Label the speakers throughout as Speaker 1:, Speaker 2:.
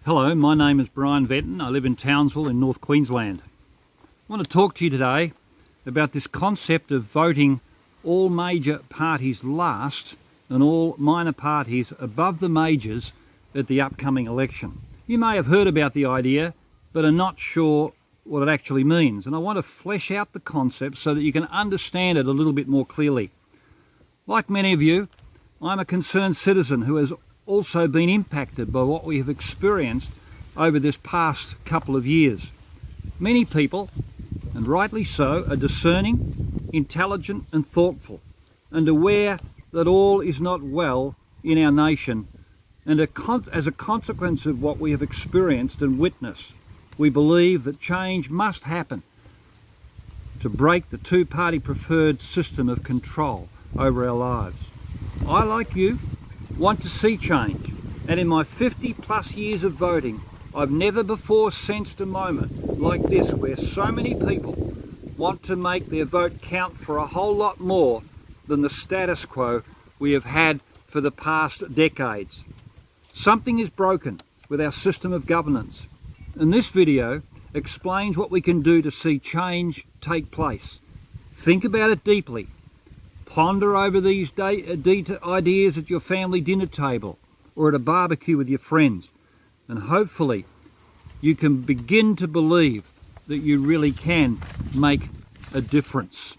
Speaker 1: Hello, my name is Brian Venton. I live in Townsville in North Queensland. I want to talk to you today about this concept of voting all major parties last and all minor parties above the majors at the upcoming election. You may have heard about the idea but are not sure what it actually means, and I want to flesh out the concept so that you can understand it a little bit more clearly. Like many of you, I'm a concerned citizen who has also been impacted by what we have experienced over this past couple of years. Many people, and rightly so, are discerning, intelligent and thoughtful, and aware that all is not well in our nation, and as a consequence of what we have experienced and witnessed, we believe that change must happen to break the two-party preferred system of control over our lives. I, like you, want to see change, and in my 50 plus years of voting, I've never before sensed a moment like this where so many people want to make their vote count for a whole lot more than the status quo we have had for the past decades. Something is broken with our system of governance, and this video explains what we can do to see change take place. Think about it deeply. Ponder over these ideas at your family dinner table or at a barbecue with your friends, and hopefully you can begin to believe that you really can make a difference.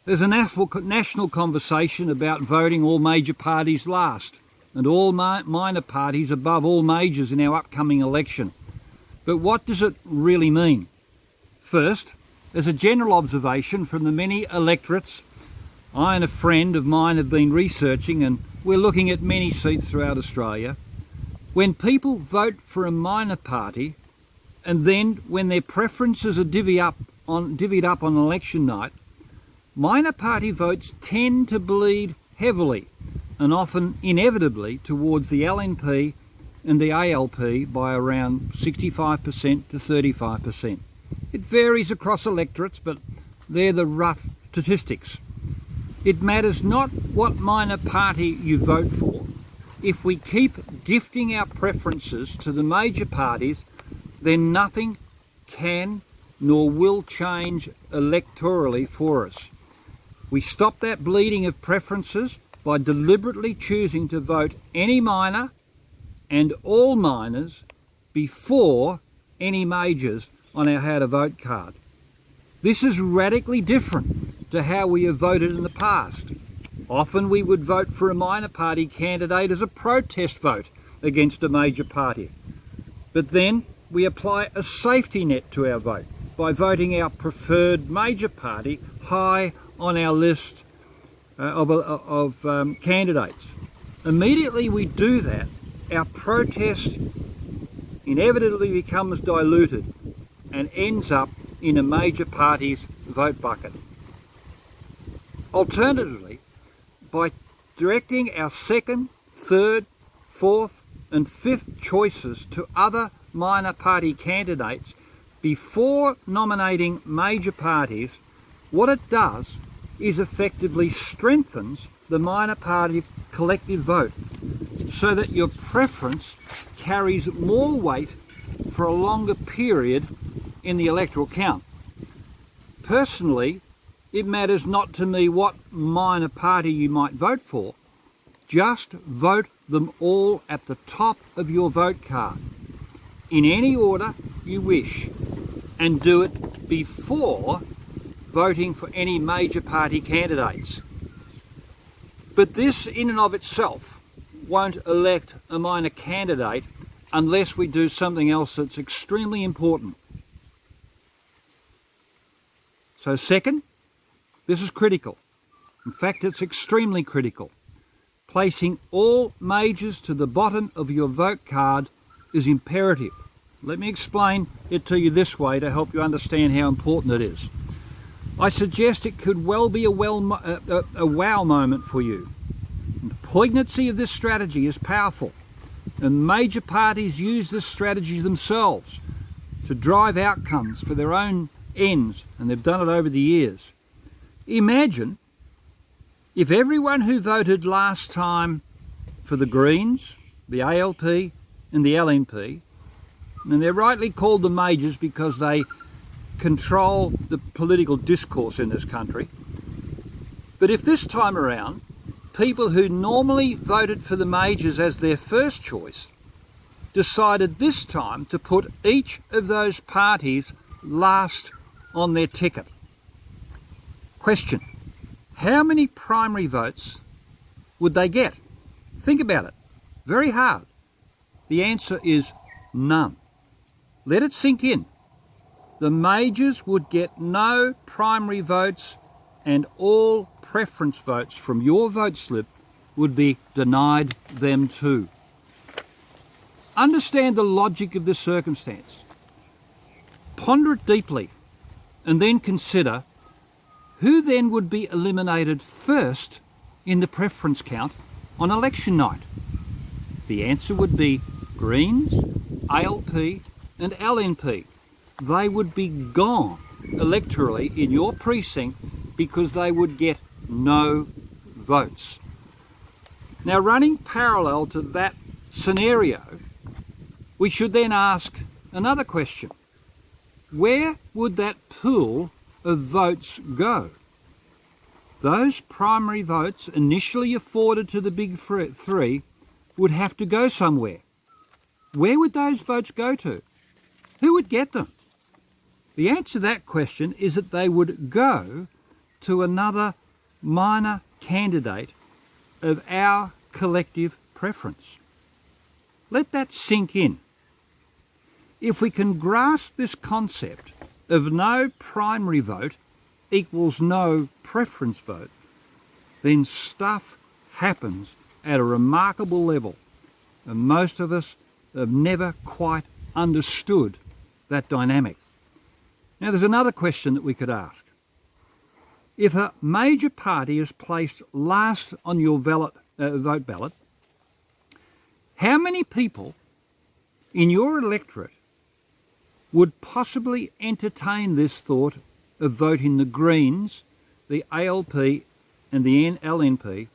Speaker 1: There's a national conversation about voting all major parties last and all minor parties above all majors in our upcoming election. But what does it really mean? First, as a general observation from the many electorates I and a friend of mine have been researching, and we're looking at many seats throughout Australia, when people vote for a minor party and then when their preferences are divvied up on election night, minor party votes tend to bleed heavily and often inevitably towards the LNP and the ALP by around 65% to 35%. It varies across electorates, but they're the rough statistics. It matters not what minor party you vote for. If we keep gifting our preferences to the major parties, then nothing can nor will change electorally for us. We stop that bleeding of preferences by deliberately choosing to vote any minor and all minors before any majors on our how to vote card. This is radically different to how we have voted in the past. Often we would vote for a minor party candidate as a protest vote against a major party. But then we apply a safety net to our vote by voting our preferred major party high on our list of candidates. Immediately we do that, our protest inevitably becomes diluted and ends up in a major party's vote bucket. Alternatively, by directing our second, third, fourth and fifth choices to other minor party candidates before nominating major parties, what it does is effectively strengthens the minor party collective vote so that your preference carries more weight for a longer period in the electoral count. Personally, it matters not to me what minor party you might vote for. Just vote them all at the top of your vote card, in any order you wish, and do it before voting for any major party candidates. But this in and of itself won't elect a minor candidate unless we do something else that's extremely important. So second, this is critical. In fact, it's extremely critical. Placing all majors to the bottom of your vote card is imperative. Let me explain it to you this way to help you understand how important it is. I suggest it could well be a wow moment for you. The poignancy of this strategy is powerful, and major parties use this strategy themselves to drive outcomes for their own ends, and they've done it over the years. Imagine if everyone who voted last time for the Greens, the ALP and the LNP And they're rightly called the majors because they control the political discourse in this country. But if this time around, people who normally voted for the majors as their first choice decided this time to put each of those parties last on their ticket. Question: how many primary votes would they get? Think about it. Very hard. The answer is none. Let it sink in. The majors would get no primary votes, and all preference votes from your vote slip would be denied them too. Understand the logic of this circumstance. Ponder it deeply, and then consider who then would be eliminated first in the preference count on election night. The answer would be Greens, ALP and LNP. They would be gone electorally in your precinct because they would get no votes. Now, running parallel to that scenario, we should then ask another question. Where would that pool of votes go? Those primary votes initially afforded to the big three would have to go somewhere. Where would those votes go to? Who would get them? The answer to that question is that they would go to another minor candidate of our collective preference. Let that sink in. If we can grasp this concept of no primary vote equals no preference vote, then stuff happens at a remarkable level, and most of us have never quite understood that dynamic. Now, there's another question that we could ask. If a major party is placed last on your vote ballot, how many people in your electorate would possibly entertain this thought of voting the Greens, the ALP and the LNP,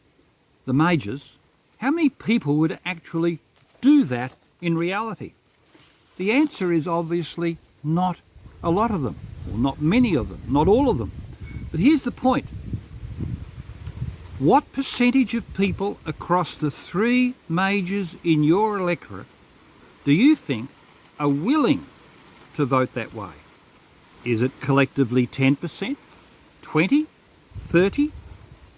Speaker 1: the majors? How many people would actually do that in reality? The answer is obviously not a lot of them, or not many of them, not all of them. But here's the point. What percentage of people across the three majors in your electorate do you think are willing to vote that way? Is it collectively 10%, 20%, 30%,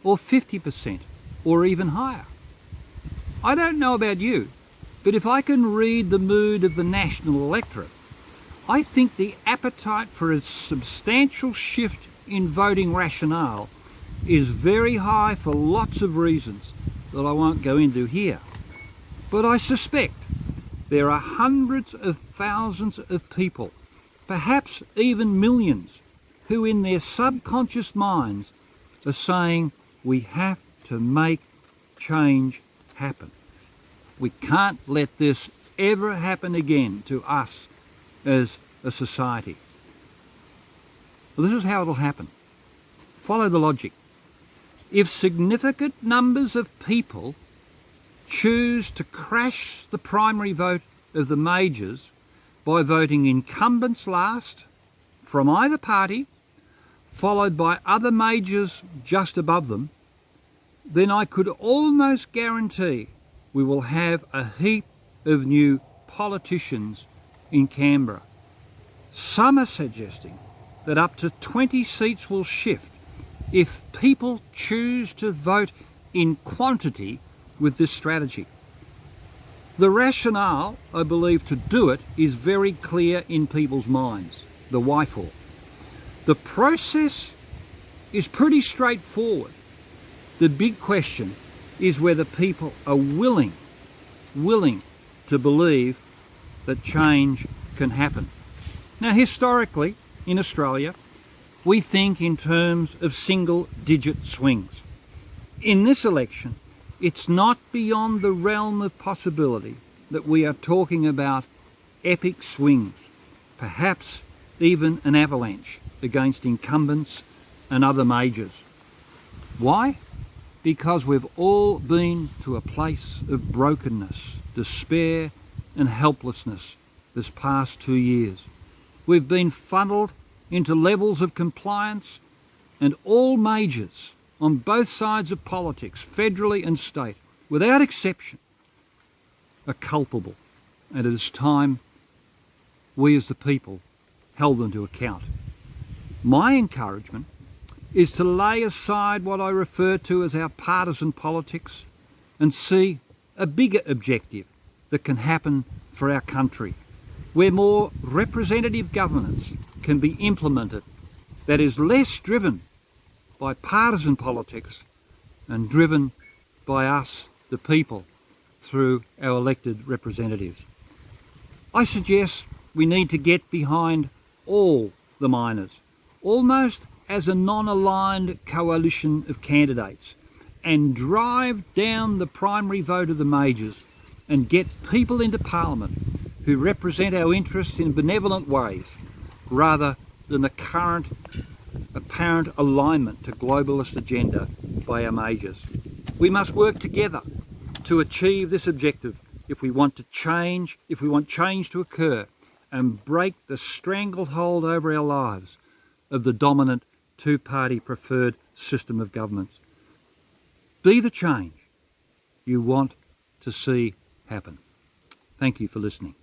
Speaker 1: or 50%, or even higher? I don't know about you, but if I can read the mood of the national electorate, I think the appetite for a substantial shift in voting rationale is very high for lots of reasons that I won't go into here. But I suspect there are hundreds of thousands of people, perhaps even millions, who in their subconscious minds are saying we have to make change happen. We can't let this ever happen again to us as a society. Well, this is how it'll happen. Follow the logic. If significant numbers of people choose to crash the primary vote of the majors by voting incumbents last from either party, followed by other majors just above them, then I could almost guarantee we will have a heap of new politicians in Canberra. Some are suggesting that up to 20 seats will shift if people choose to vote in quantity with this strategy. The rationale, I believe, to do it is very clear in people's minds, the why for. The process is pretty straightforward. The big question is whether people are willing to believe that change can happen. Now, historically, in Australia, we think in terms of single-digit swings. In this election, it's not beyond the realm of possibility that we are talking about epic swings, perhaps even an avalanche against incumbents and other majors. Why? Because we've all been to a place of brokenness, despair and helplessness this past 2 years. We've been funneled into levels of compliance, and all majors on both sides of politics, federally and state, without exception, are culpable, and it is time we as the people held them to account. My encouragement is to lay aside what I refer to as our partisan politics and see a bigger objective that can happen for our country, where more representative governance can be implemented that is less driven by partisan politics and driven by us, the people, through our elected representatives. I suggest we need to get behind all the miners, almost as a non-aligned coalition of candidates, and drive down the primary vote of the majors and get people into Parliament who represent our interests in benevolent ways, rather than the current apparent alignment to globalist agenda by our majors. We must work together to achieve this objective if we want change to occur and break the stranglehold over our lives of the dominant two-party preferred system of governments. Be the change you want to see happen. Thank you for listening.